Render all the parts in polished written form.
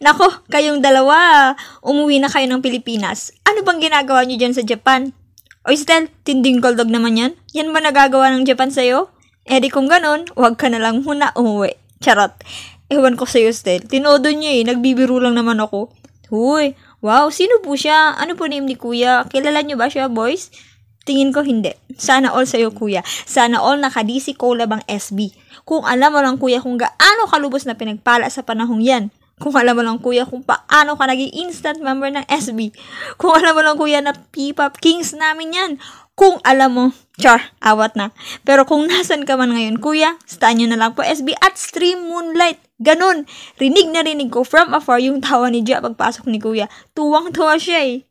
Nako, kayong dalawa, umuwi na kayo ng Pilipinas. Ano bang ginagawa nyo dyan sa Japan? O Estel, tinding kaldag naman yan. Yan ba nagagawa ng Japan sa'yo? Eh di kung ganun, huwag ka na lang muna umuwi. Charot. Ewan ko sa'yo, Estel. Tinodo niya nagbibiro lang naman ako. Huy, wow, sino po siya? Ano po name ni kuya? Kilala niyo ba siya, boys? Tingin ko hindi. Sana all sa'yo, kuya. Sana all naka-DC collab ang SB. Kung alam mo lang, kuya, kung gaano kalubos na pinagpala sa panahong yan. Kung alam mo lang, kuya, kung paano ka naging instant member ng SB. Kung alam mo lang, kuya, na P-Pop Kings namin yan. Kung alam mo, char, awat na. Pero kung nasan ka man ngayon, kuya, staan nyo na lang po SB at Stream Moonlight. Ganon. Rinig na rinig ko from afar yung tawa ni Jia pagpasok ni kuya. Tuwang-tuwa siya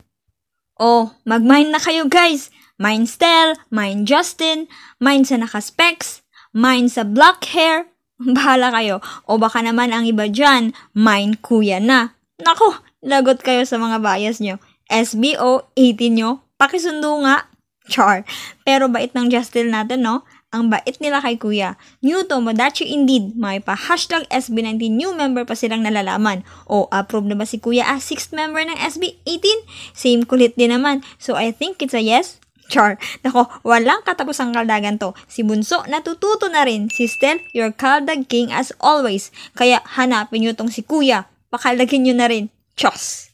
Oh, mag-mine na kayo, guys. Mine Stel, mine Justin, mine sa naka-specs, mine sa black hair. Bahala kayo. O baka naman ang iba dyan, mine kuya na. Nako, lagot kayo sa mga bias nyo. SBO, 18 nyo, pakisundo nga. Char. Pero bait ng Justin natin, no? Ang bait nila kay kuya. New Tomodachi indeed. May pa hashtag SB19 new member pa silang nalalaman. O approve na ba si kuya as 6th member ng SB18? Same kulit din naman. So I think it's a yes. Char. Nako, walang katapusang kaldagan to. Si Bunso natututo na rin. Si Stel, your kaldag king as always. Kaya hanapin nyo tong si kuya. Pakaldagin nyo na rin. Chos!